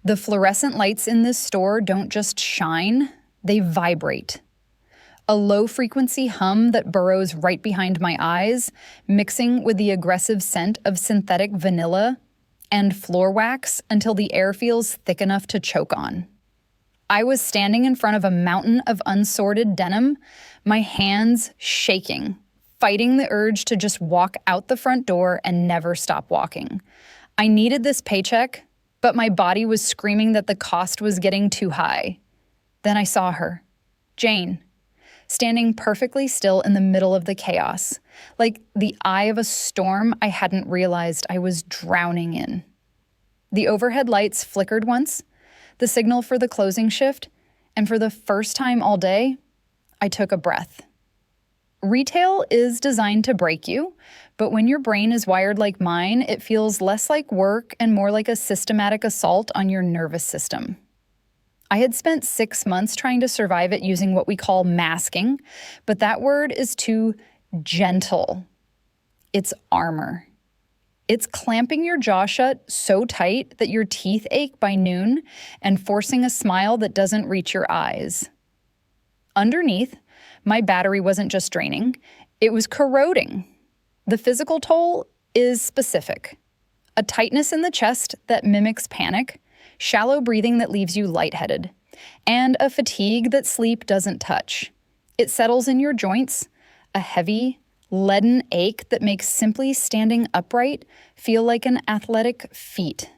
The fluorescent lights in this store don't just shine, they vibrate. A low-frequency hum that burrows right behind my eyes, mixing with the aggressive scent of synthetic vanilla and floor wax until the air feels thick enough to choke on. I was standing in front of a mountain of unsorted denim, my hands shaking, fighting the urge to just walk out the front door and never stop walking. I needed this paycheck, but my body was screaming that the cost was getting too high. Then I saw her, Jane, standing perfectly still in the middle of the chaos, like the eye of a storm I hadn't realized I was drowning in. The overhead lights flickered once, the signal for the closing shift, and for the first time all day, I took a breath. Retail is designed to break you, but when your brain is wired like mine, it feels less like work and more like a systematic assault on your nervous system. I had spent 6 months trying to survive it using what we call masking, but that word is too gentle. It's armor. It's clamping your jaw shut so tight that your teeth ache by noon and forcing a smile that doesn't reach your eyes. Underneath, my battery wasn't just draining, it was corroding. The physical toll is specific. A tightness in the chest that mimics panic, shallow breathing that leaves you lightheaded, and a fatigue that sleep doesn't touch. It settles in your joints, a heavy, leaden ache that makes simply standing upright feel like an athletic feat.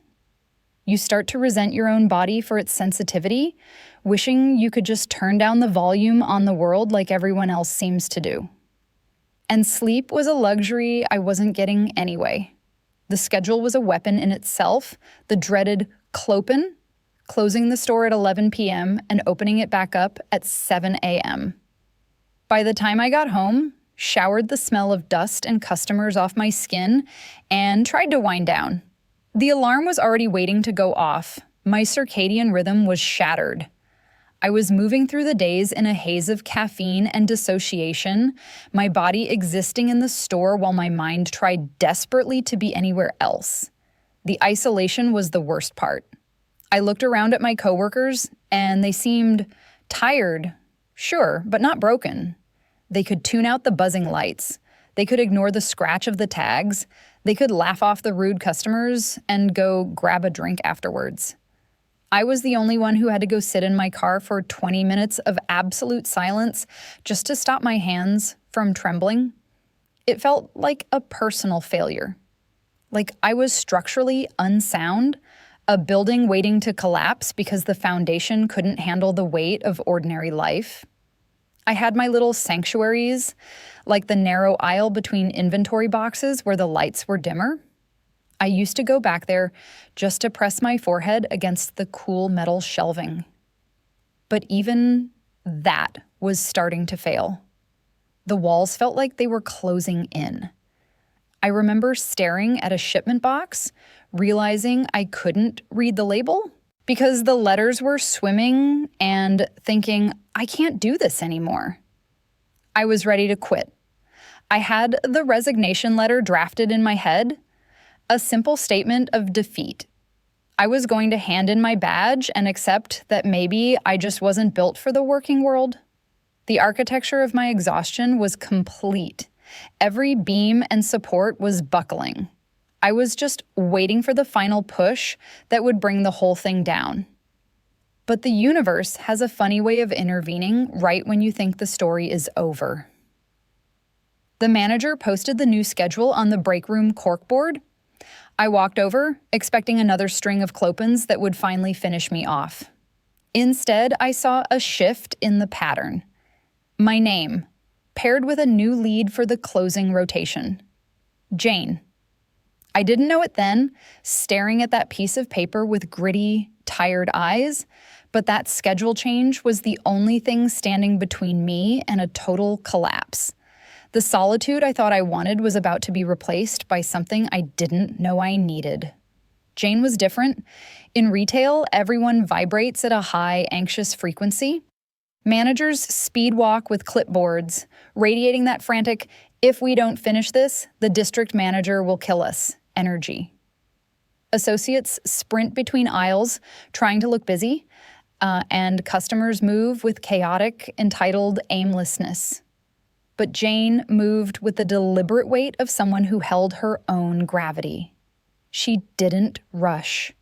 You start to resent your own body for its sensitivity, wishing you could just turn down the volume on the world like everyone else seems to do. And sleep was a luxury I wasn't getting anyway. The schedule was a weapon in itself, the dreaded clopen, closing the store at 11 p.m. and opening it back up at 7 a.m. By the time I got home, showered the smell of dust and customers off my skin, and tried to wind down. The alarm was already waiting to go off. My circadian rhythm was shattered. I was moving through the days in a haze of caffeine and dissociation, my body existing in the store while my mind tried desperately to be anywhere else. The isolation was the worst part. I looked around at my coworkers, and they seemed tired, sure, but not broken. They could tune out the buzzing lights. They could ignore the scratch of the tags. They could laugh off the rude customers and go grab a drink afterwards. I was the only one who had to go sit in my car for 20 minutes of absolute silence just to stop my hands from trembling. It felt like a personal failure. Like I was structurally unsound, a building waiting to collapse because the foundation couldn't handle the weight of ordinary life. I had my little sanctuaries, like the narrow aisle between inventory boxes where the lights were dimmer. I used to go back there just to press my forehead against the cool metal shelving. But even that was starting to fail. The walls felt like they were closing in. I remember staring at a shipment box, realizing I couldn't read the label because the letters were swimming, and thinking, I can't do this anymore. I was ready to quit. I had the resignation letter drafted in my head, a simple statement of defeat. I was going to hand in my badge and accept that maybe I just wasn't built for the working world. The architecture of my exhaustion was complete. Every beam and support was buckling. I was just waiting for the final push that would bring the whole thing down. But the universe has a funny way of intervening right when you think the story is over. The manager posted the new schedule on the break room corkboard. I walked over, expecting another string of clopens that would finally finish me off. Instead, I saw a shift in the pattern. My name, paired with a new lead for the closing rotation. Jane. I didn't know it then, staring at that piece of paper with gritty, tired eyes, but that schedule change was the only thing standing between me and a total collapse. The solitude I thought I wanted was about to be replaced by something I didn't know I needed. Jane was different. In retail, everyone vibrates at a high, anxious frequency. Managers speed walk with clipboards, radiating that frantic, if we don't finish this, the district manager will kill us energy. Associates sprint between aisles, trying to look busy, and customers move with chaotic, entitled aimlessness. But Jane moved with the deliberate weight of someone who held her own gravity. She didn't rush.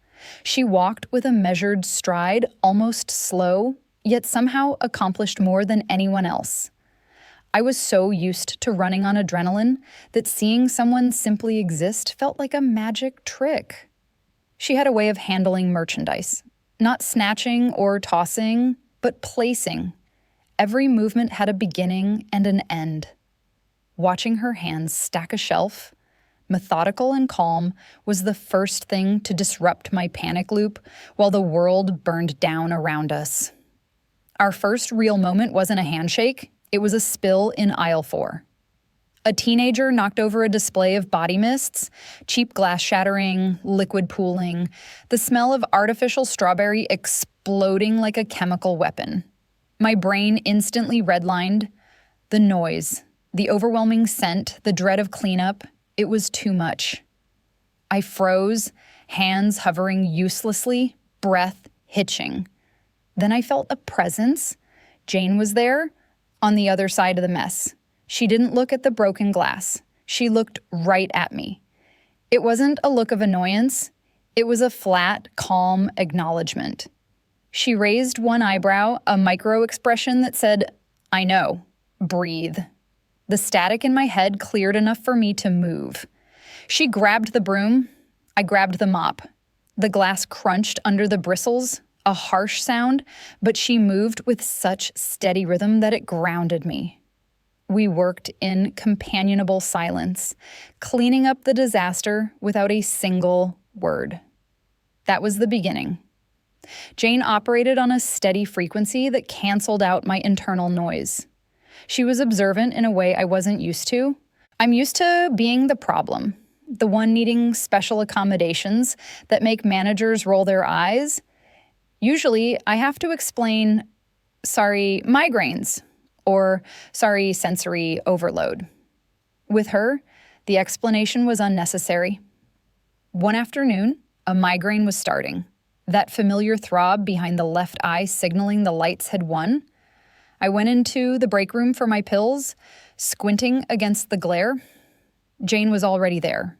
She walked with a measured stride, almost slow, yet somehow accomplished more than anyone else. I was so used to running on adrenaline that seeing someone simply exist felt like a magic trick. She had a way of handling merchandise, not snatching or tossing, but placing. Every movement had a beginning and an end. Watching her hands stack a shelf, methodical and calm, was the first thing to disrupt my panic loop while the world burned down around us. Our first real moment wasn't a handshake, it was a spill in aisle 4. A teenager knocked over a display of body mists, cheap glass shattering, liquid pooling, the smell of artificial strawberry exploding like a chemical weapon. My brain instantly redlined. The noise, the overwhelming scent, the dread of cleanup, it was too much. I froze, hands hovering uselessly, breath hitching. Then I felt a presence. Jane was there, on the other side of the mess. She didn't look at the broken glass. She looked right at me. It wasn't a look of annoyance. It was a flat, calm acknowledgement. She raised one eyebrow, a micro-expression that said, "I know. Breathe." The static in my head cleared enough for me to move. She grabbed the broom. I grabbed the mop. The glass crunched under the bristles, a harsh sound, but she moved with such steady rhythm that it grounded me. We worked in companionable silence, cleaning up the disaster without a single word. That was the beginning. Jane operated on a steady frequency that canceled out my internal noise. She was observant in a way I wasn't used to. I'm used to being the problem, the one needing special accommodations that make managers roll their eyes. Usually, I have to explain, sorry, migraines, or sorry, sensory overload. With her, the explanation was unnecessary. One afternoon, a migraine was starting, that familiar throb behind the left eye signaling the lights had won. I went into the break room for my pills, squinting against the glare. Jane was already there.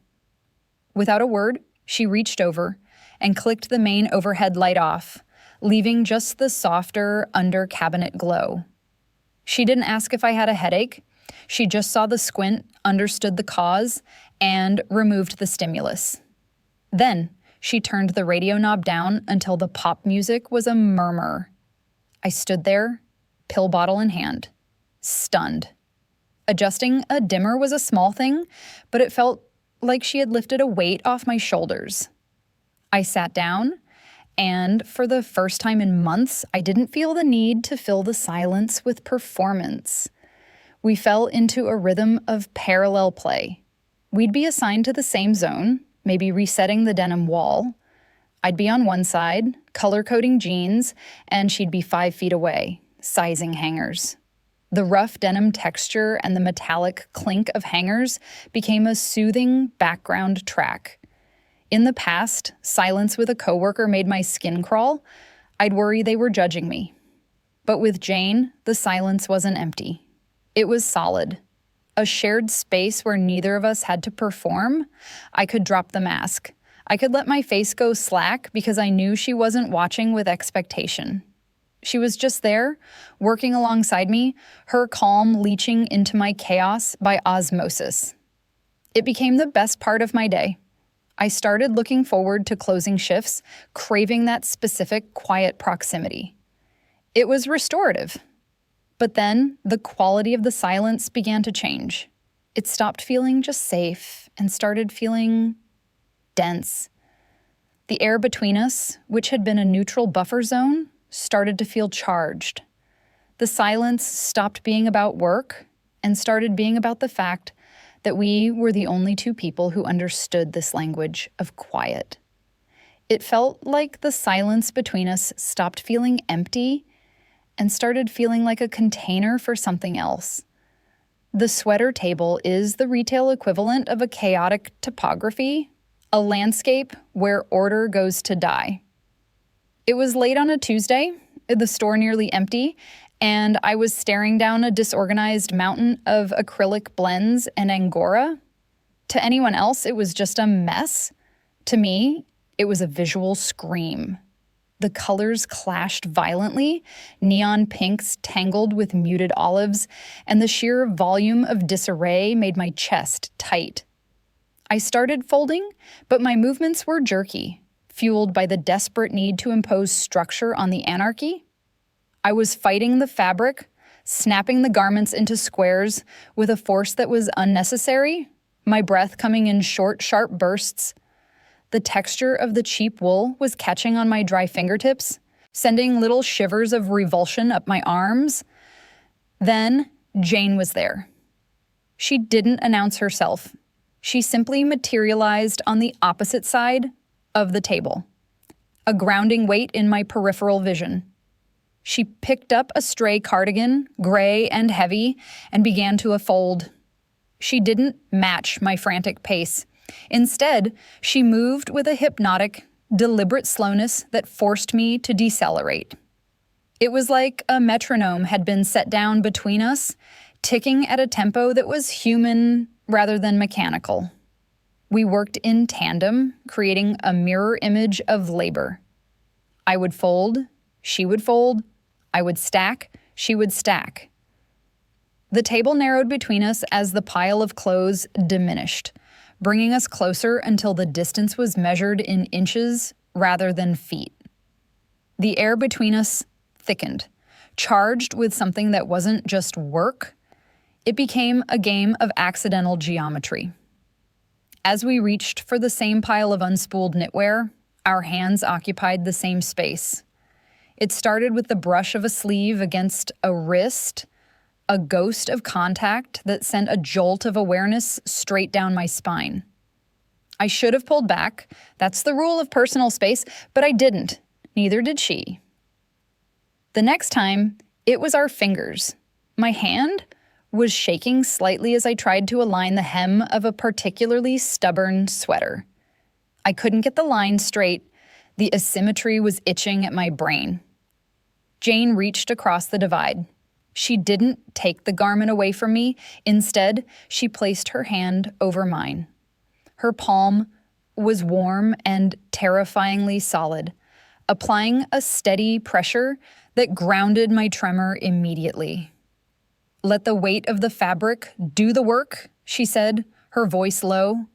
Without a word, she reached over and clicked the main overhead light off, leaving just the softer under-cabinet glow. She didn't ask if I had a headache. She just saw the squint, understood the cause, and removed the stimulus. Then, she turned the radio knob down until the pop music was a murmur. I stood there, pill bottle in hand, stunned. Adjusting a dimmer was a small thing, but it felt like she had lifted a weight off my shoulders. I sat down, and for the first time in months, I didn't feel the need to fill the silence with performance. We fell into a rhythm of parallel play. We'd be assigned to the same zone, maybe resetting the denim wall. I'd be on one side, color-coding jeans, and she'd be 5 feet away, sizing hangers. The rough denim texture and the metallic clink of hangers became a soothing background track. In the past, silence with a coworker made my skin crawl. I'd worry they were judging me. But with Jane, the silence wasn't empty. It was solid. A shared space where neither of us had to perform. I could drop the mask. I could let my face go slack because I knew she wasn't watching with expectation. She was just there, working alongside me, her calm leaching into my chaos by osmosis. It became the best part of my day. I started looking forward to closing shifts, craving that specific quiet proximity. It was restorative. But then the quality of the silence began to change. It stopped feeling just safe and started feeling dense. The air between us, which had been a neutral buffer zone, started to feel charged. The silence stopped being about work and started being about the fact that we were the only two people who understood this language of quiet. It felt like the silence between us stopped feeling empty and started feeling like a container for something else. The sweater table is the retail equivalent of a chaotic topography, A landscape where order goes to die. It was late on a Tuesday, the store nearly empty, and I was staring down a disorganized mountain of acrylic blends and angora. To anyone else, it was just a mess. To me, it was a visual scream. The colors clashed violently, neon pinks tangled with muted olives, and the sheer volume of disarray made my chest tight. I started folding, but my movements were jerky, fueled by the desperate need to impose structure on the anarchy. I was fighting the fabric, snapping the garments into squares with a force that was unnecessary, my breath coming in short, sharp bursts. The texture of the cheap wool was catching on my dry fingertips, sending little shivers of revulsion up my arms. Then Jane was there. She didn't announce herself. She simply materialized on the opposite side of the table, a grounding weight in my peripheral vision. She picked up a stray cardigan, gray and heavy, and began to unfold. She didn't match my frantic pace. Instead, she moved with a hypnotic, deliberate slowness that forced me to decelerate. It was like a metronome had been set down between us, ticking at a tempo that was human rather than mechanical. We worked in tandem, creating a mirror image of labor. I would fold, she would fold, I would stack, she would stack. The table narrowed between us as the pile of clothes diminished, bringing us closer until the distance was measured in inches rather than feet. The air between us thickened, charged with something that wasn't just work. It became a game of accidental geometry. As we reached for the same pile of unspooled knitwear, our hands occupied the same space. It started with the brush of a sleeve against a wrist, a ghost of contact that sent a jolt of awareness straight down my spine. I should have pulled back. That's the rule of personal space, but I didn't. Neither did she. The next time, it was our fingers. My hand was shaking slightly as I tried to align the hem of a particularly stubborn sweater. I couldn't get the line straight. The asymmetry was itching at my brain. Jane reached across the divide. She didn't take the garment away from me. Instead, she placed her hand over mine. Her palm was warm and terrifyingly solid, applying a steady pressure that grounded my tremor immediately. "Let the weight of the fabric do the work," she said, her voice low.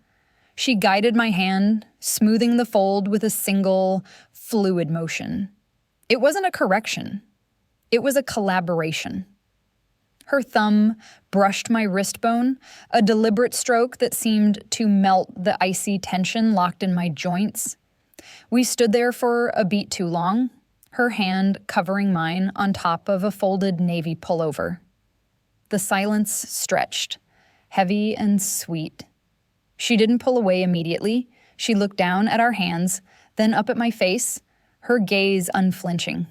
She guided my hand, smoothing the fold with a single, fluid motion. It wasn't a correction. It was a collaboration. Her thumb brushed my wrist bone, a deliberate stroke that seemed to melt the icy tension locked in my joints. We stood there for a beat too long, her hand covering mine on top of a folded navy pullover. The silence stretched, heavy and sweet. She didn't pull away immediately. She looked down at our hands, then up at my face, her gaze unflinching.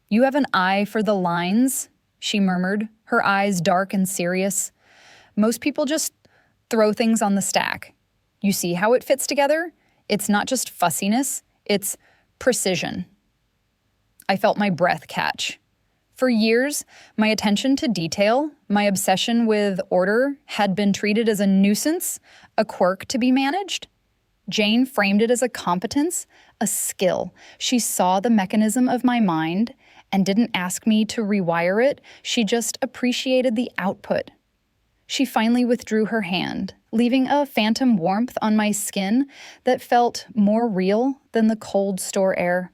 "You have an eye for the lines," she murmured, her eyes dark and serious. "Most people just throw things on the stack. You see how it fits together? It's not just fussiness, it's precision." I felt my breath catch. For years, my attention to detail, my obsession with order, had been treated as a nuisance, a quirk to be managed. Jane framed it as a competence, a skill. She saw the mechanism of my mind and didn't ask me to rewire it. She just appreciated the output. She finally withdrew her hand, leaving a phantom warmth on my skin that felt more real than the cold store air.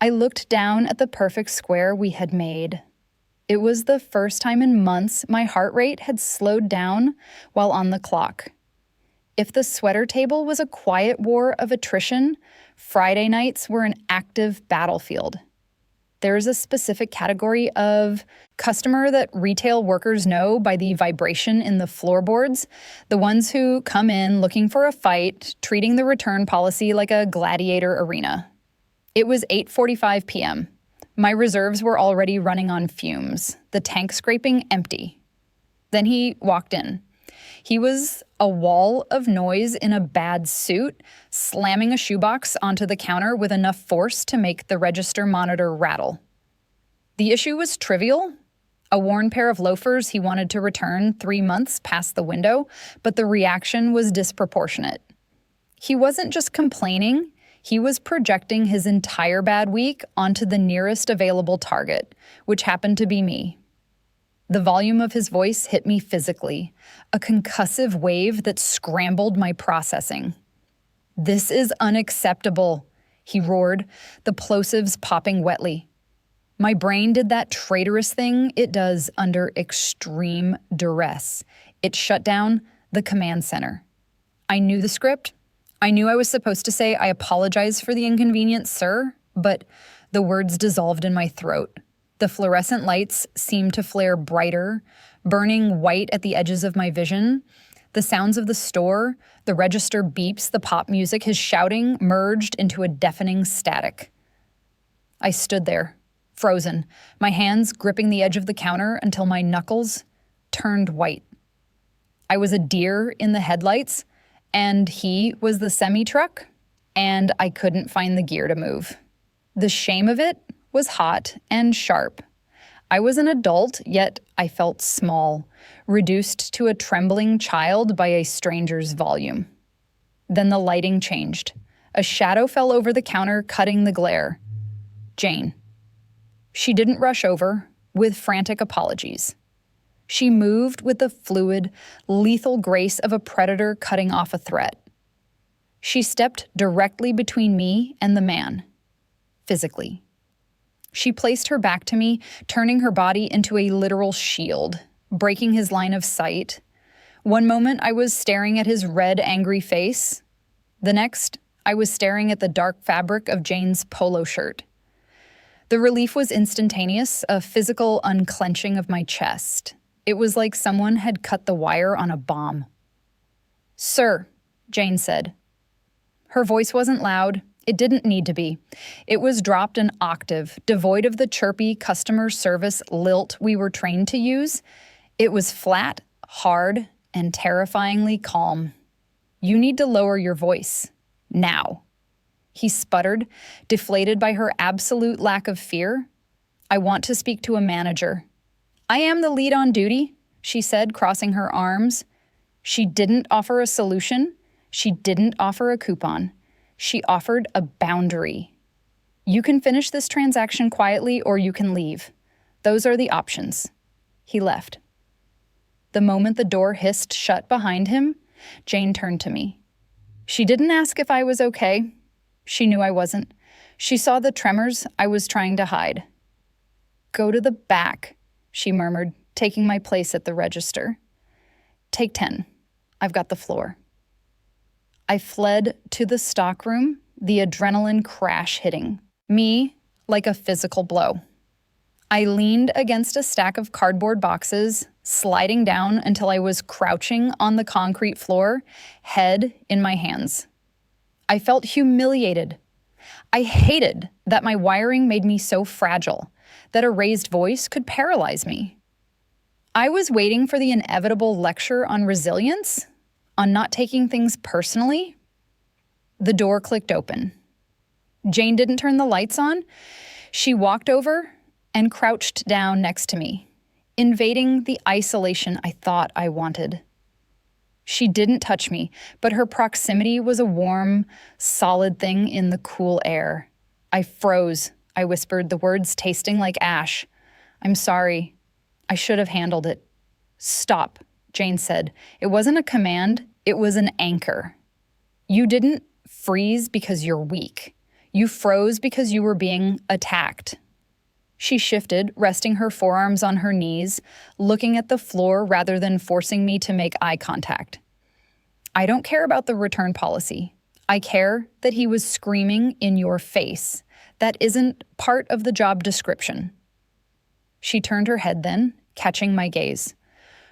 I looked down at the perfect square we had made. It was the first time in months my heart rate had slowed down while on the clock. If the sweater table was a quiet war of attrition, Friday nights were an active battlefield. There is a specific category of customer that retail workers know by the vibration in the floorboards, the ones who come in looking for a fight, treating the return policy like a gladiator arena. It was 8:45 p.m. My reserves were already running on fumes, the tank scraping empty. Then he walked in. He was a wall of noise in a bad suit, slamming a shoebox onto the counter with enough force to make the register monitor rattle. The issue was trivial. A worn pair of loafers he wanted to return 3 months past the window, but the reaction was disproportionate. He wasn't just complaining, he was projecting his entire bad week onto the nearest available target, which happened to be me. The volume of his voice hit me physically, a concussive wave that scrambled my processing. "This is unacceptable," he roared, the plosives popping wetly. My brain did that traitorous thing it does under extreme duress. It shut down the command center. I knew the script. I knew I was supposed to say, "I apologize for the inconvenience, sir," but the words dissolved in my throat. The fluorescent lights seemed to flare brighter, burning white at the edges of my vision. The sounds of the store, the register beeps, the pop music, his shouting merged into a deafening static. I stood there, frozen, my hands gripping the edge of the counter until my knuckles turned white. I was a deer in the headlights, and he was the semi-truck, and I couldn't find the gear to move. The shame of it was hot and sharp. I was an adult, yet I felt small, reduced to a trembling child by a stranger's volume. Then the lighting changed. A shadow fell over the counter, cutting the glare. Jane. She didn't rush over with frantic apologies. She moved with the fluid, lethal grace of a predator cutting off a threat. She stepped directly between me and the man, physically. She placed her back to me, turning her body into a literal shield, breaking his line of sight. One moment I was staring at his red, angry face. The next, I was staring at the dark fabric of Jane's polo shirt. The relief was instantaneous, a physical unclenching of my chest. It was like someone had cut the wire on a bomb. "Sir," Jane said. Her voice wasn't loud. It didn't need to be. It was dropped an octave, devoid of the chirpy customer service lilt we were trained to use. It was flat, hard, and terrifyingly calm. "You need to lower your voice. Now." He sputtered, deflated by her absolute lack of fear. "I want to speak to a manager." "I am the lead on duty," she said, crossing her arms. She didn't offer a solution. She didn't offer a coupon. She offered a boundary. "You can finish this transaction quietly or you can leave. Those are the options." He left. The moment the door hissed shut behind him, Jane turned to me. She didn't ask if I was okay. She knew I wasn't. She saw the tremors I was trying to hide. "Go to the back," she murmured, taking my place at the register. "Take 10. I've got the floor." I fled to the stockroom, the adrenaline crash hitting me like a physical blow. I leaned against a stack of cardboard boxes, sliding down until I was crouching on the concrete floor, head in my hands. I felt humiliated. I hated that my wiring made me so fragile, that a raised voice could paralyze me. I was waiting for the inevitable lecture on resilience, on not taking things personally. The door clicked open. Jane didn't turn the lights on. She walked over and crouched down next to me, invading the isolation I thought I wanted. She didn't touch me, but her proximity was a warm, solid thing in the cool air. I froze, I whispered, the words tasting like ash. "I'm sorry. I should have handled it." "Stop," Jane said. It wasn't a command, it was an anchor. "You didn't freeze because you're weak. You froze because you were being attacked." She shifted, resting her forearms on her knees, looking at the floor rather than forcing me to make eye contact. "I don't care about the return policy. I care that he was screaming in your face. That isn't part of the job description." She turned her head then, catching my gaze.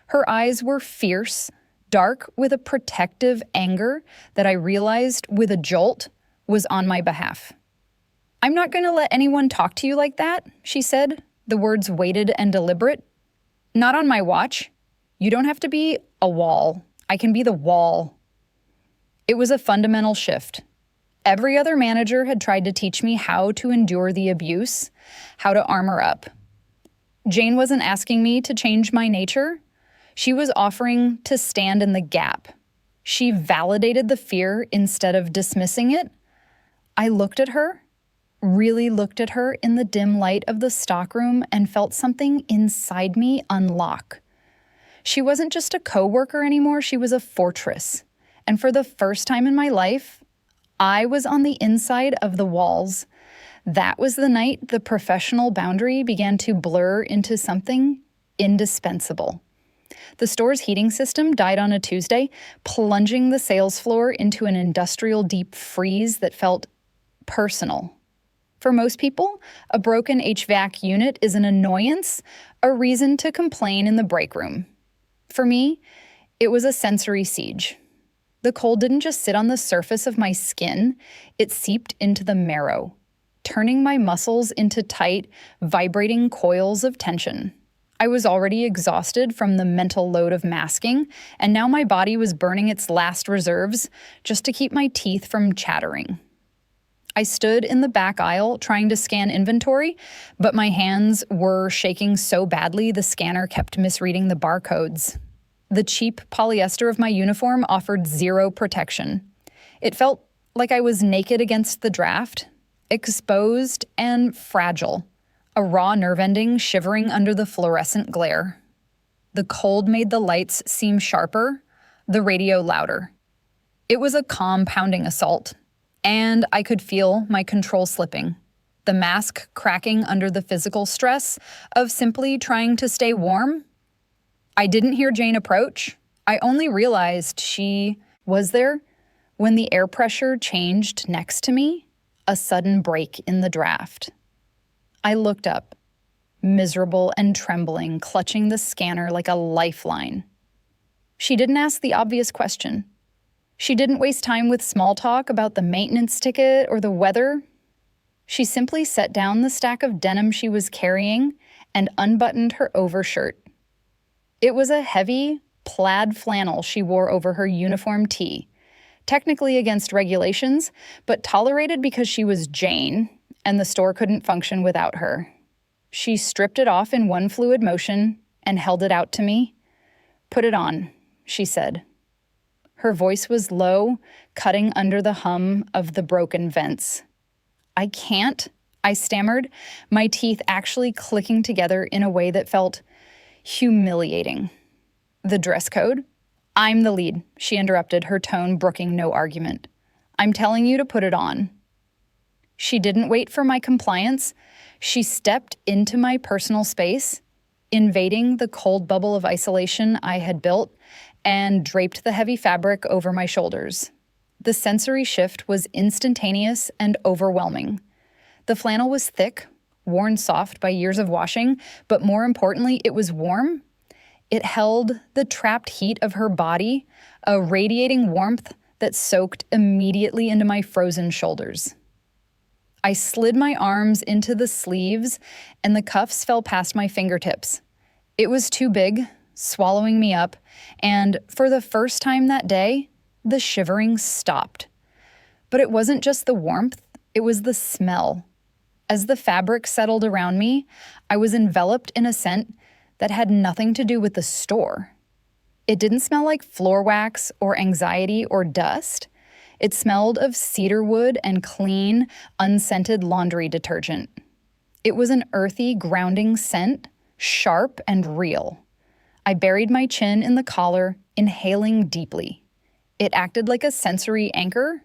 Her eyes were fierce, dark with a protective anger that I realized with a jolt was on my behalf. "I'm not going to let anyone talk to you like that," she said, the words weighted and deliberate. "Not on my watch. You don't have to be a wall. I can be the wall. It was a fundamental shift. Every other manager had tried to teach me how to endure the abuse, how to armor up. Jane wasn't asking me to change my nature. She was offering to stand in the gap. She validated the fear instead of dismissing it. I looked at her, really looked at her in the dim light of the stockroom and felt something inside me unlock. She wasn't just a coworker anymore, she was a fortress. And for the first time in my life, I was on the inside of the walls. That was the night the professional boundary began to blur into something indispensable. The store's heating system died on a Tuesday, plunging the sales floor into an industrial deep freeze that felt personal. For most people, a broken HVAC unit is an annoyance, a reason to complain in the break room. For me, it was a sensory siege. The cold didn't just sit on the surface of my skin, it seeped into the marrow, turning my muscles into tight, vibrating coils of tension. I was already exhausted from the mental load of masking, and now my body was burning its last reserves just to keep my teeth from chattering. I stood in the back aisle trying to scan inventory, but my hands were shaking so badly the scanner kept misreading the barcodes. The cheap polyester of my uniform offered zero protection. It felt like I was naked against the draft, exposed and fragile, a raw nerve ending shivering under the fluorescent glare. The cold made the lights seem sharper, the radio louder. It was a compounding assault, and I could feel my control slipping, the mask cracking under the physical stress of simply trying to stay warm. I didn't hear Jane approach. I only realized she was there when the air pressure changed next to me, a sudden break in the draft. I looked up, miserable and trembling, clutching the scanner like a lifeline. She didn't ask the obvious question. She didn't waste time with small talk about the maintenance ticket or the weather. She simply set down the stack of denim she was carrying and unbuttoned her overshirt. It was a heavy, plaid flannel she wore over her uniform tee, technically against regulations, but tolerated because she was Jane, and the store couldn't function without her. She stripped it off in one fluid motion and held it out to me. "Put it on," she said. Her voice was low, cutting under the hum of the broken vents. "I can't," I stammered, my teeth actually clicking together in a way that felt humiliating. "The dress code?" "I'm the lead," she interrupted, her tone brooking no argument. "I'm telling you to put it on." She didn't wait for my compliance. She stepped into my personal space, invading the cold bubble of isolation I had built, and draped the heavy fabric over my shoulders. The sensory shift was instantaneous and overwhelming. The flannel was thick, worn soft by years of washing, but more importantly, it was warm. It held the trapped heat of her body, a radiating warmth that soaked immediately into my frozen shoulders. I slid my arms into the sleeves, and the cuffs fell past my fingertips. It was too big, swallowing me up, and for the first time that day, the shivering stopped. But it wasn't just the warmth, it was the smell. As the fabric settled around me, I was enveloped in a scent that had nothing to do with the store. It didn't smell like floor wax or anxiety or dust. It smelled of cedarwood and clean, unscented laundry detergent. It was an earthy, grounding scent, sharp and real. I buried my chin in the collar, inhaling deeply. It acted like a sensory anchor.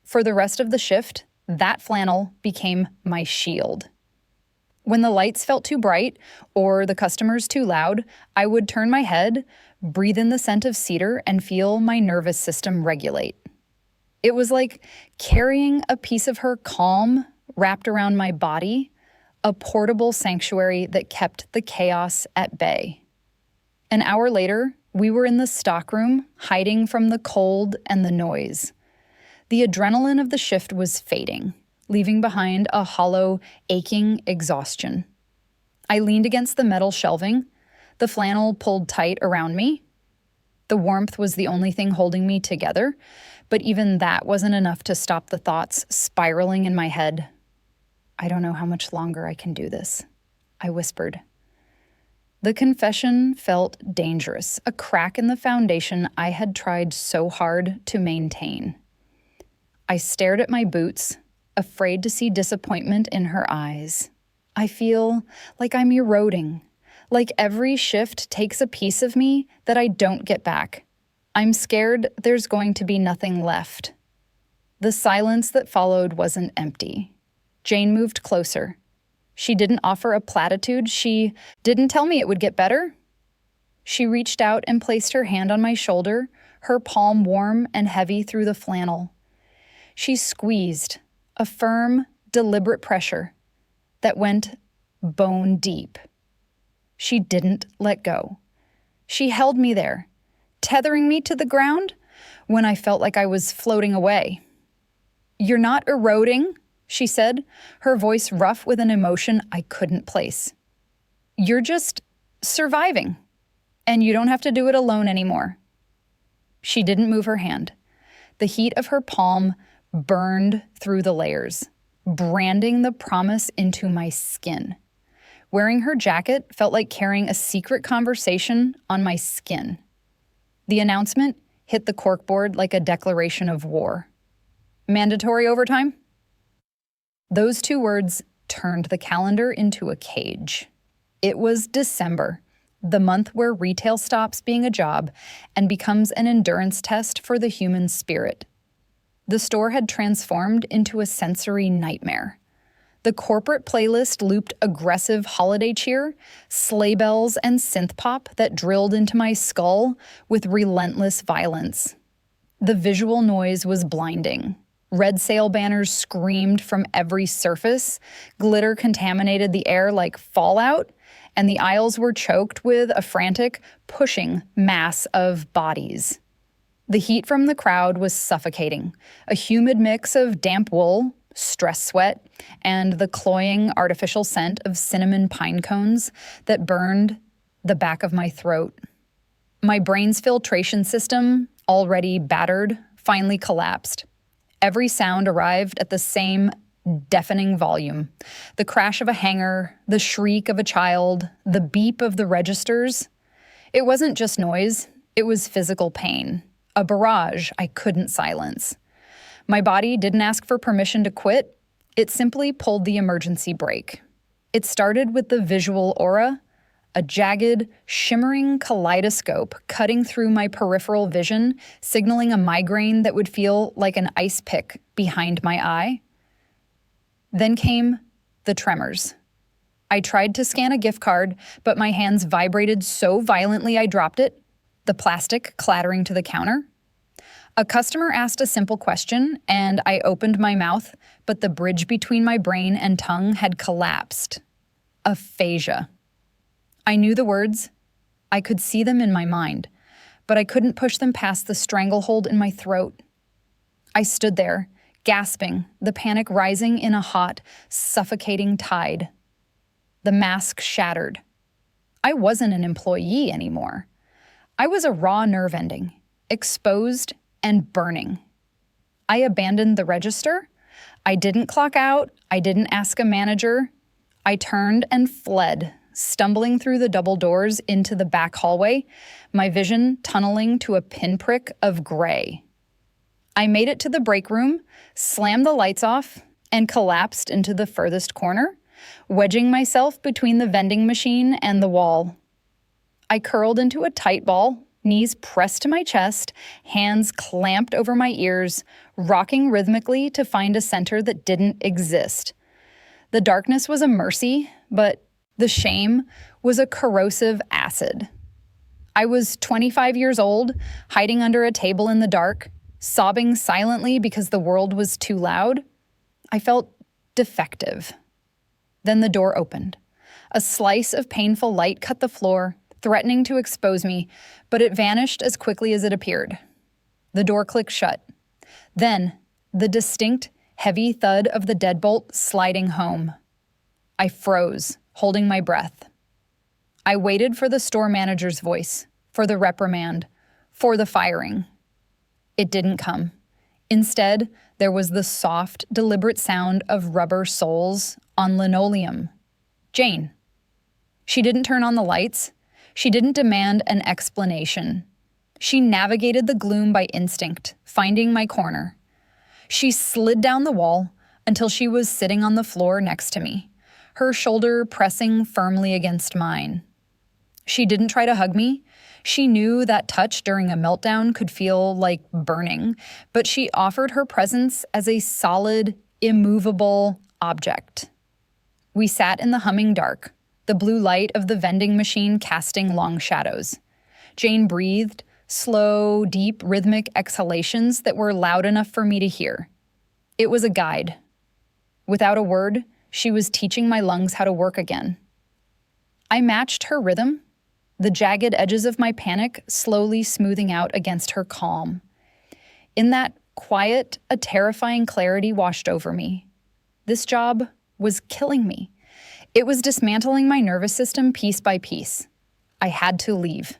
For the rest of the shift, that flannel became my shield. When the lights felt too bright or the customers too loud, I would turn my head, breathe in the scent of cedar, and feel my nervous system regulate. It was like carrying a piece of her calm wrapped around my body, a portable sanctuary that kept the chaos at bay. An hour later, we were in the stockroom, hiding from the cold and the noise. The adrenaline of the shift was fading, leaving behind a hollow, aching exhaustion. I leaned against the metal shelving, the flannel pulled tight around me. The warmth was the only thing holding me together, but even that wasn't enough to stop the thoughts spiraling in my head. I don't know how much longer I can do this, I whispered. The confession felt dangerous, a crack in the foundation I had tried so hard to maintain. I stared at my boots, afraid to see disappointment in her eyes. I feel like I'm eroding, like every shift takes a piece of me that I don't get back. I'm scared there's going to be nothing left. The silence that followed wasn't empty. Jane moved closer. She didn't offer a platitude. She didn't tell me it would get better. She reached out and placed her hand on my shoulder, her palm warm and heavy through the flannel. She squeezed, a firm, deliberate pressure that went bone deep. She didn't let go. She held me there, tethering me to the ground when I felt like I was floating away. "You're not eroding," she said, her voice rough with an emotion I couldn't place. "You're just surviving, and you don't have to do it alone anymore." She didn't move her hand. The heat of her palm burned through the layers, branding the promise into my skin. Wearing her jacket felt like carrying a secret conversation on my skin. The announcement hit the corkboard like a declaration of war. "Mandatory overtime?" Those two words turned the calendar into a cage. It was December, the month where retail stops being a job and becomes an endurance test for the human spirit. The store had transformed into a sensory nightmare. The corporate playlist looped aggressive holiday cheer, sleigh bells, and synth pop that drilled into my skull with relentless violence. The visual noise was blinding. Red sale banners screamed from every surface, glitter contaminated the air like fallout, and the aisles were choked with a frantic, pushing mass of bodies. The heat from the crowd was suffocating, a humid mix of damp wool, stress sweat, and the cloying artificial scent of cinnamon pine cones that burned the back of my throat. My brain's filtration system, already battered, finally collapsed. Every sound arrived at the same deafening volume. The crash of a hanger, the shriek of a child, the beep of the registers. It wasn't just noise, it was physical pain. A barrage I couldn't silence. My body didn't ask for permission to quit. It simply pulled the emergency brake. It started with the visual aura, a jagged, shimmering kaleidoscope cutting through my peripheral vision, signaling a migraine that would feel like an ice pick behind my eye. Then came the tremors. I tried to scan a gift card, but my hands vibrated so violently I dropped it, the plastic clattering to the counter. A customer asked a simple question, and I opened my mouth, but the bridge between my brain and tongue had collapsed. Aphasia. I knew the words. I could see them in my mind, but I couldn't push them past the stranglehold in my throat. I stood there, gasping, the panic rising in a hot, suffocating tide. The mask shattered. I wasn't an employee anymore. I was a raw nerve ending, exposed and burning. I abandoned the register. I didn't clock out. I didn't ask a manager. I turned and fled, stumbling through the double doors into the back hallway, my vision tunneling to a pinprick of gray. I made it to the break room, slammed the lights off, and collapsed into the furthest corner, wedging myself between the vending machine and the wall. I curled into a tight ball, knees pressed to my chest, hands clamped over my ears, rocking rhythmically to find a center that didn't exist. The darkness was a mercy, but the shame was a corrosive acid. I was 25 years old, hiding under a table in the dark, sobbing silently because the world was too loud. I felt defective. Then the door opened. A slice of painful light cut the floor, threatening to expose me, but it vanished as quickly as it appeared. The door clicked shut. Then, the distinct, heavy thud of the deadbolt sliding home. I froze, holding my breath. I waited for the store manager's voice, for the reprimand, for the firing. It didn't come. Instead, there was the soft, deliberate sound of rubber soles on linoleum. Jane. She didn't turn on the lights. She didn't demand an explanation. She navigated the gloom by instinct, finding my corner. She slid down the wall until she was sitting on the floor next to me, her shoulder pressing firmly against mine. She didn't try to hug me. She knew that touch during a meltdown could feel like burning, but she offered her presence as a solid, immovable object. We sat in the humming dark, the blue light of the vending machine casting long shadows. Jane breathed, slow, deep, rhythmic exhalations that were loud enough for me to hear. It was a guide. Without a word, she was teaching my lungs how to work again. I matched her rhythm, the jagged edges of my panic slowly smoothing out against her calm. In that quiet, a terrifying clarity washed over me. This job was killing me. It was dismantling my nervous system piece by piece. I had to leave.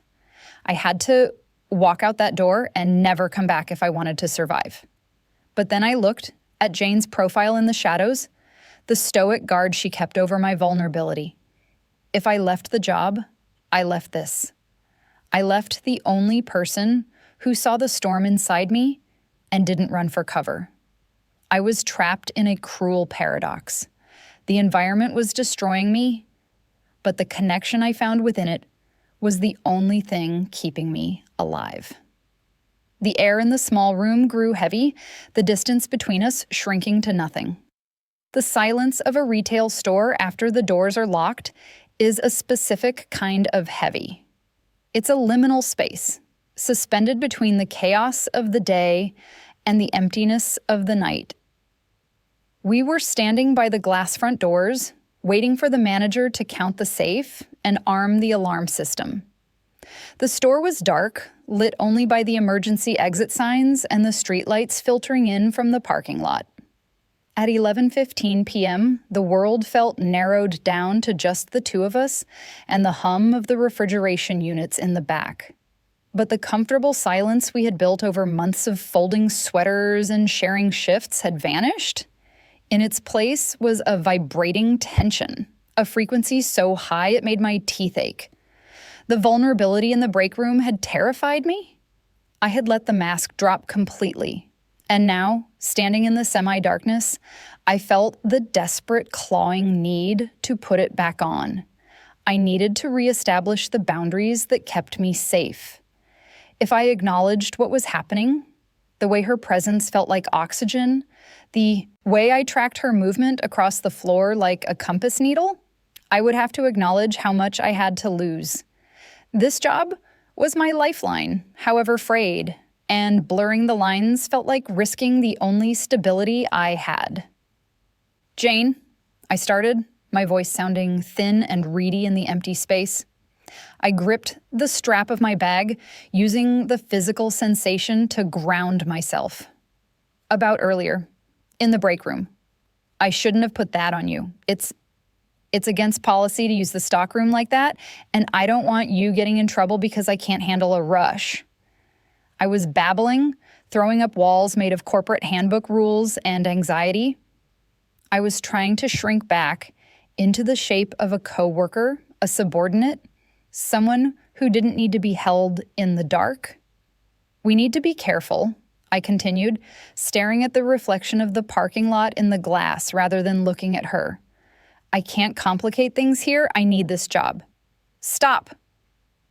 I had to walk out that door and never come back if I wanted to survive. But then I looked at Jane's profile in the shadows, the stoic guard she kept over my vulnerability. If I left the job, I left this. I left the only person who saw the storm inside me and didn't run for cover. I was trapped in a cruel paradox. The environment was destroying me, but the connection I found within it was the only thing keeping me alive. The air in the small room grew heavy, the distance between us shrinking to nothing. The silence of a retail store after the doors are locked is a specific kind of heavy. It's a liminal space, suspended between the chaos of the day and the emptiness of the night. We were standing by the glass front doors, waiting for the manager to count the safe and arm the alarm system. The store was dark, lit only by the emergency exit signs and the streetlights filtering in from the parking lot. At 11:15 p.m., the world felt narrowed down to just the two of us and the hum of the refrigeration units in the back. But the comfortable silence we had built over months of folding sweaters and sharing shifts had vanished. In its place was a vibrating tension, a frequency so high it made my teeth ache. The vulnerability in the break room had terrified me. I had let the mask drop completely. And now, standing in the semi-darkness, I felt the desperate clawing need to put it back on. I needed to reestablish the boundaries that kept me safe. If I acknowledged what was happening, the way her presence felt like oxygen, the way I tracked her movement across the floor like a compass needle, I would have to acknowledge how much I had to lose. This job was my lifeline, however frayed, and blurring the lines felt like risking the only stability I had. "Jane," I started, my voice sounding thin and reedy in the empty space. I gripped the strap of my bag, using the physical sensation to ground myself. "About earlier, in the break room. I shouldn't have put that on you. It's against policy to use the stockroom like that, and I don't want you getting in trouble because I can't handle a rush." I was babbling, throwing up walls made of corporate handbook rules and anxiety. I was trying to shrink back into the shape of a coworker, a subordinate, someone who didn't need to be held in the dark. "We need to be careful," I continued, staring at the reflection of the parking lot in the glass rather than looking at her. "I can't complicate things here. I need this job. Stop."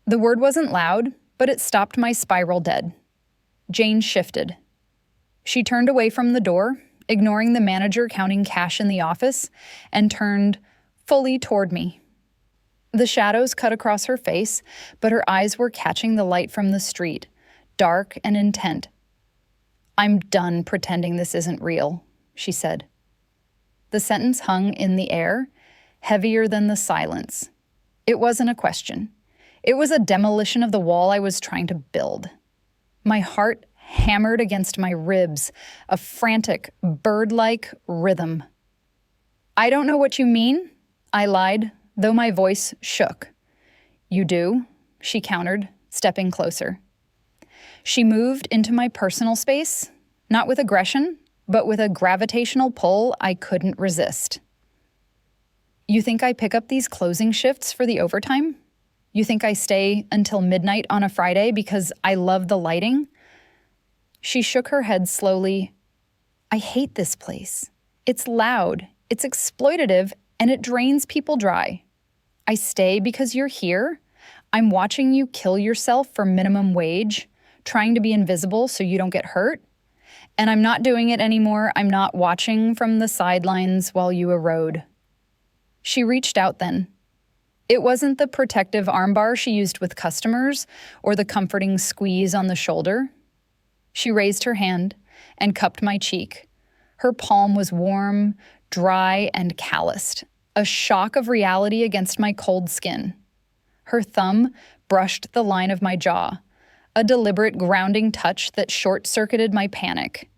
The word wasn't loud, but it stopped my spiral dead. Jane shifted. She turned away from the door, ignoring the manager counting cash in the office, and turned fully toward me. The shadows cut across her face, but her eyes were catching the light from the street, dark and intent. "I'm done pretending this isn't real," she said. The sentence hung in the air, heavier than the silence. It wasn't a question. It was a demolition of the wall I was trying to build. My heart hammered against my ribs, a frantic, bird-like rhythm. "I don't know what you mean," I lied, though my voice shook. "You do," she countered, stepping closer. She moved into my personal space, not with aggression, but with a gravitational pull I couldn't resist. You think I pick up these closing shifts for the overtime? You think I stay until midnight on a Friday because I love the lighting? She shook her head slowly. I hate this place. It's loud, it's exploitative, and it drains people dry. I stay because you're here. I'm watching you kill yourself for minimum wage, trying to be invisible so you don't get hurt. And I'm not doing it anymore. I'm not watching from the sidelines while you erode. She reached out then. It wasn't the protective armbar she used with customers or the comforting squeeze on the shoulder. She raised her hand and cupped my cheek. Her palm was warm, dry, and calloused, a shock of reality against my cold skin. Her thumb brushed the line of my jaw, a deliberate grounding touch that short-circuited my panic.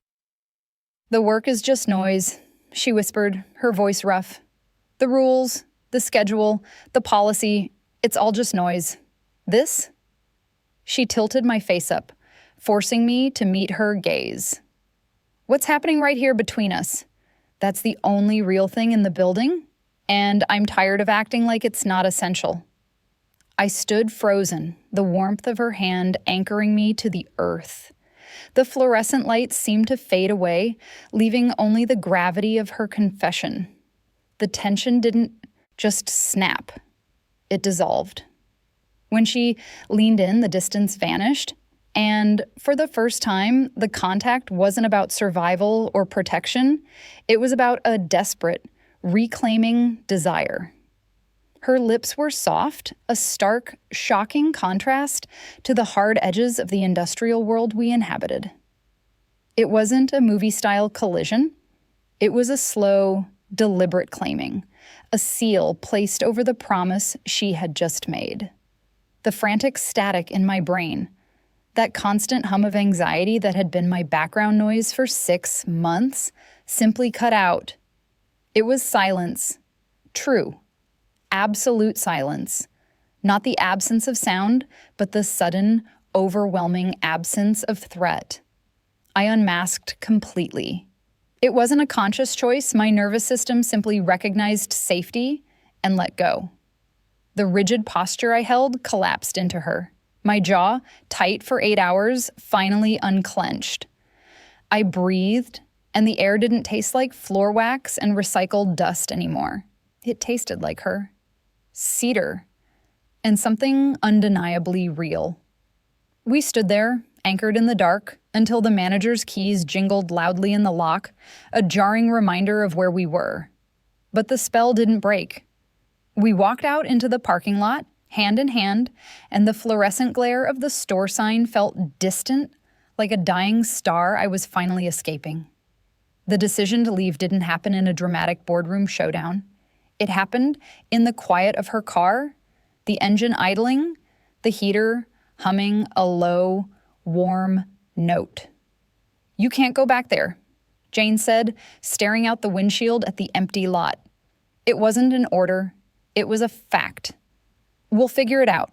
The work is just noise, she whispered, her voice rough. The rules, the schedule, the policy, it's all just noise. This? She tilted my face up, forcing me to meet her gaze. What's happening right here between us? That's the only real thing in the building, and I'm tired of acting like it's not essential. I stood frozen, the warmth of her hand anchoring me to the earth. The fluorescent lights seemed to fade away, leaving only the gravity of her confession. The tension didn't just snap. It dissolved. When she leaned in, the distance vanished, and for the first time, the contact wasn't about survival or protection. It was about a desperate, reclaiming desire. Her lips were soft, a stark, shocking contrast to the hard edges of the industrial world we inhabited. It wasn't a movie-style collision. It was a slow, deliberate claiming, a seal placed over the promise she had just made. The frantic static in my brain, that constant hum of anxiety that had been my background noise for 6 months, simply cut out. It was silence. True. Absolute silence. Not the absence of sound, but the sudden, overwhelming absence of threat. I unmasked completely. It wasn't a conscious choice. My nervous system simply recognized safety and let go. The rigid posture I held collapsed into her. My jaw, tight for 8 hours, finally unclenched. I breathed, and the air didn't taste like floor wax and recycled dust anymore. It tasted like her. Cedar. And something undeniably real. We stood there, anchored in the dark, until the manager's keys jingled loudly in the lock, a jarring reminder of where we were. But the spell didn't break. We walked out into the parking lot, hand in hand, and the fluorescent glare of the store sign felt distant, like a dying star I was finally escaping. The decision to leave didn't happen in a dramatic boardroom showdown. It happened in the quiet of her car, the engine idling, the heater humming a low, warm note. "You can't go back there," Jane said, staring out the windshield at the empty lot. It wasn't an order. It was a fact. "We'll figure it out.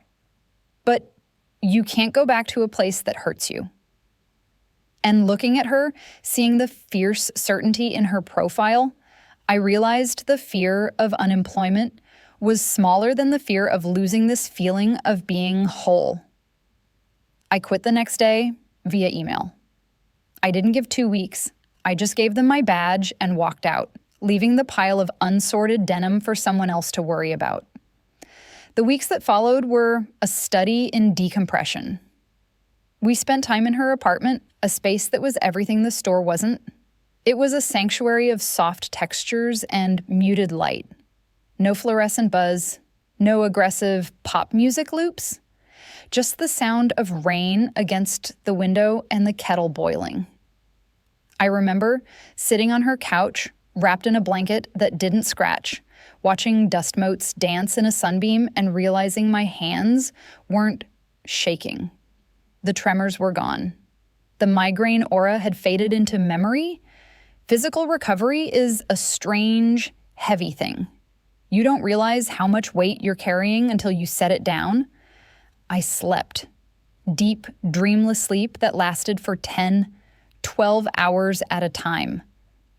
But you can't go back to a place that hurts you." And looking at her, seeing the fierce certainty in her profile, I realized the fear of unemployment was smaller than the fear of losing this feeling of being whole. I quit the next day via email. I didn't give 2 weeks. I just gave them my badge and walked out, leaving the pile of unsorted denim for someone else to worry about. The weeks that followed were a study in decompression. We spent time in her apartment, a space that was everything the store wasn't. It was a sanctuary of soft textures and muted light. No fluorescent buzz, no aggressive pop music loops, just the sound of rain against the window and the kettle boiling. I remember sitting on her couch, wrapped in a blanket that didn't scratch, watching dust motes dance in a sunbeam and realizing my hands weren't shaking. The tremors were gone. The migraine aura had faded into memory. Physical recovery is a strange, heavy thing. You don't realize how much weight you're carrying until you set it down. I slept. deep, dreamless sleep that lasted for 10, 12 hours at a time,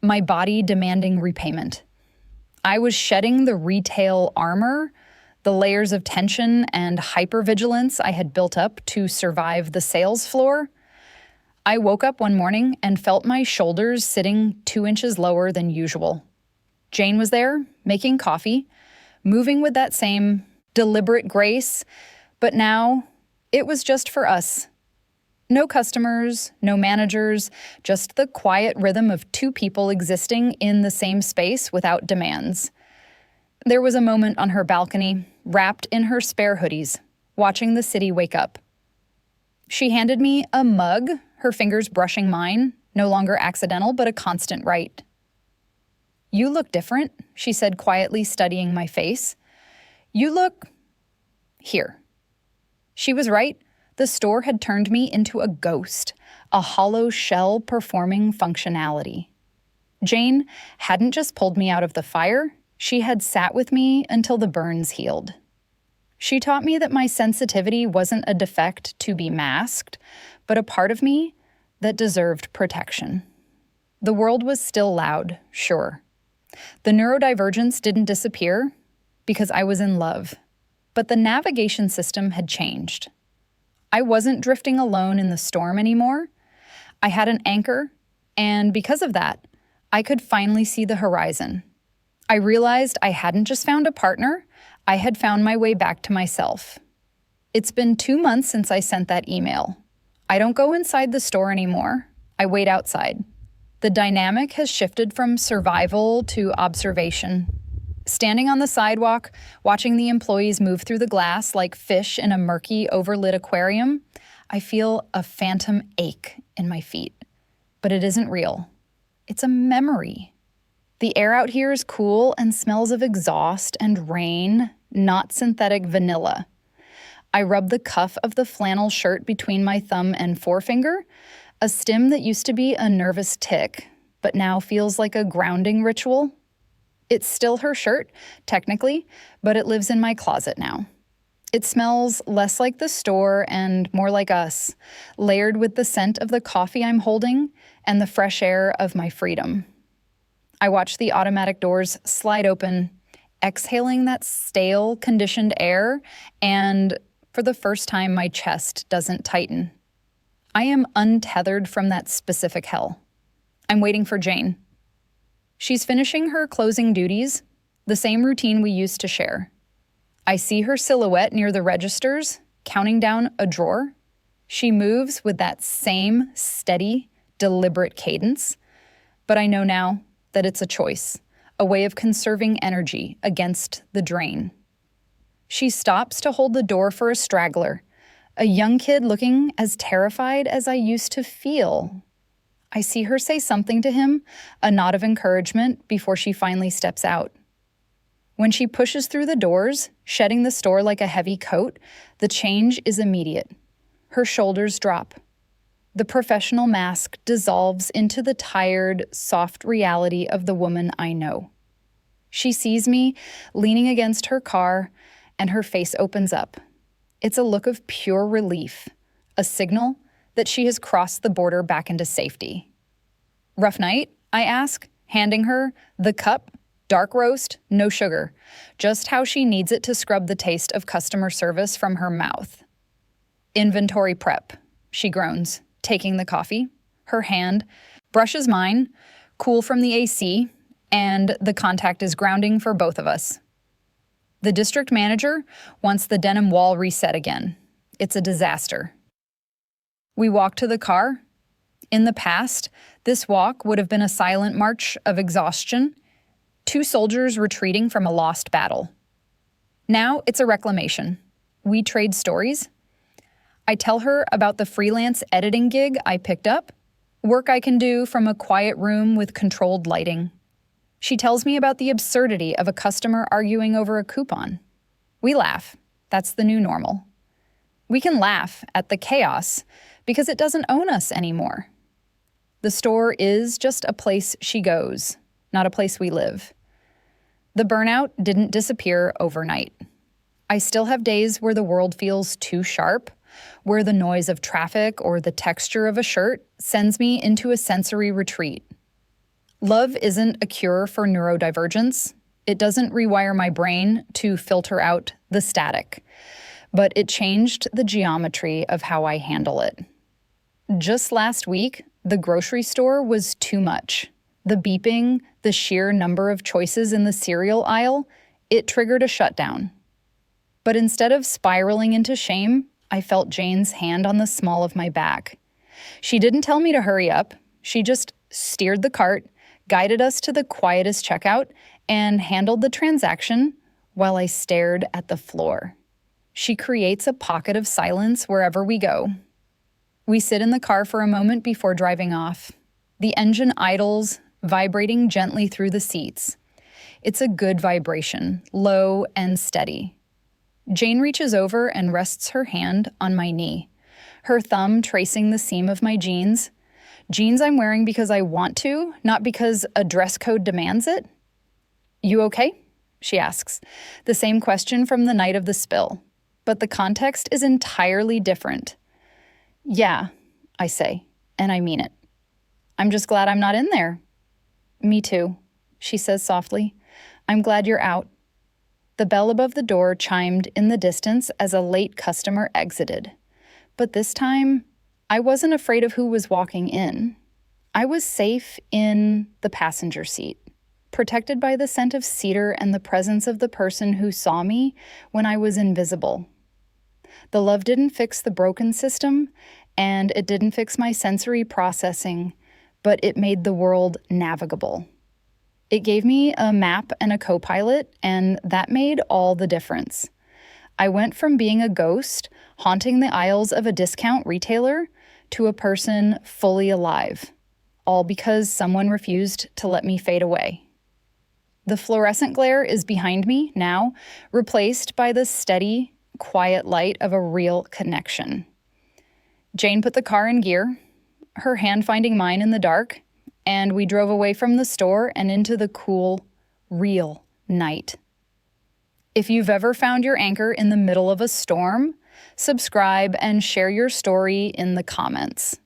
my body demanding repayment. I was shedding the retail armor, the layers of tension and hypervigilance I had built up to survive the sales floor. I woke up one morning and felt my shoulders sitting 2 inches lower than usual. Jane was there, making coffee, moving with that same deliberate grace, but now it was just for us. No customers, no managers, just the quiet rhythm of two people existing in the same space without demands. There was a moment on her balcony, wrapped in her spare hoodies, watching the city wake up. She handed me a mug, her fingers brushing mine, no longer accidental, but a constant right. "You look different," she said quietly, studying my face. "You look... here." She was right. The store had turned me into a ghost, a hollow shell performing functionality. Jane hadn't just pulled me out of the fire, she had sat with me until the burns healed. She taught me that my sensitivity wasn't a defect to be masked, but a part of me that deserved protection. The world was still loud, sure. The neurodivergence didn't disappear because I was in love, but the navigation system had changed. I wasn't drifting alone in the storm anymore. I had an anchor, and because of that, I could finally see the horizon. I realized I hadn't just found a partner, I had found my way back to myself. It's been 2 months since I sent that email. I don't go inside the store anymore. I wait outside. The dynamic has shifted from survival to observation. Standing on the sidewalk, watching the employees move through the glass like fish in a murky, overlit aquarium, I feel a phantom ache in my feet. But it isn't real. It's a memory. The air out here is cool and smells of exhaust and rain, not synthetic vanilla. I rub the cuff of the flannel shirt between my thumb and forefinger, a stim that used to be a nervous tick, but now feels like a grounding ritual. It's still her shirt, technically, but it lives in my closet now. It smells less like the store and more like us, layered with the scent of the coffee I'm holding and the fresh air of my freedom. I watch the automatic doors slide open, exhaling that stale, conditioned air, and for the first time, my chest doesn't tighten. I am untethered from that specific hell. I'm waiting for Jane. She's finishing her closing duties, the same routine we used to share. I see her silhouette near the registers, counting down a drawer. She moves with that same steady, deliberate cadence, but I know now that it's a choice, a way of conserving energy against the drain. She stops to hold the door for a straggler, a young kid looking as terrified as I used to feel. I see her say something to him, a nod of encouragement before she finally steps out. When she pushes through the doors, shedding the store like a heavy coat, the change is immediate. Her shoulders drop. The professional mask dissolves into the tired, soft reality of the woman I know. She sees me leaning against her car, and her face opens up. It's a look of pure relief, a signal that she has crossed the border back into safety. "Rough night?" I ask, handing her the cup, dark roast, no sugar, just how she needs it to scrub the taste of customer service from her mouth. "Inventory prep," she groans, taking the coffee. Her hand brushes mine, cool from the AC, and the contact is grounding for both of us. The district manager wants the denim wall reset again. It's a disaster. We walk to the car. In the past, this walk would have been a silent march of exhaustion, 2 soldiers retreating from a lost battle. Now it's a reclamation. We trade stories. I tell her about the freelance editing gig I picked up, work I can do from a quiet room with controlled lighting. She tells me about the absurdity of a customer arguing over a coupon. We laugh. That's the new normal. We can laugh at the chaos because it doesn't own us anymore. The store is just a place she goes, not a place we live. The burnout didn't disappear overnight. I still have days where the world feels too sharp, where the noise of traffic or the texture of a shirt sends me into a sensory retreat. Love isn't a cure for neurodivergence. It doesn't rewire my brain to filter out the static, but it changed the geometry of how I handle it. Just last week, the grocery store was too much. The beeping, the sheer number of choices in the cereal aisle, it triggered a shutdown. But instead of spiraling into shame, I felt Jane's hand on the small of my back. She didn't tell me to hurry up. She just steered the cart, guided us to the quietest checkout, and handled the transaction while I stared at the floor. She creates a pocket of silence wherever we go. We sit in the car for a moment before driving off. The engine idles, vibrating gently through the seats. It's a good vibration, low and steady. Jane reaches over and rests her hand on my knee, her thumb tracing the seam of my jeans. Jeans I'm wearing because I want to, not because a dress code demands it. "You okay?" she asks, the same question from the night of the spill, but the context is entirely different. "Yeah," I say, and I mean it. "I'm just glad I'm not in there." "Me too," she says softly. "I'm glad you're out." The bell above the door chimed in the distance as a late customer exited. But this time, I wasn't afraid of who was walking in. I was safe in the passenger seat, protected by the scent of cedar and the presence of the person who saw me when I was invisible. The love didn't fix the broken system, and it didn't fix my sensory processing, but it made the world navigable. It gave me a map and a co-pilot, and that made all the difference. I went from being a ghost, haunting the aisles of a discount retailer, to a person fully alive, all because someone refused to let me fade away. The fluorescent glare is behind me now, replaced by the steady, quiet light of a real connection. Jane put the car in gear, her hand finding mine in the dark, and we drove away from the store and into the cool, real night. If you've ever found your anchor in the middle of a storm, subscribe and share your story in the comments.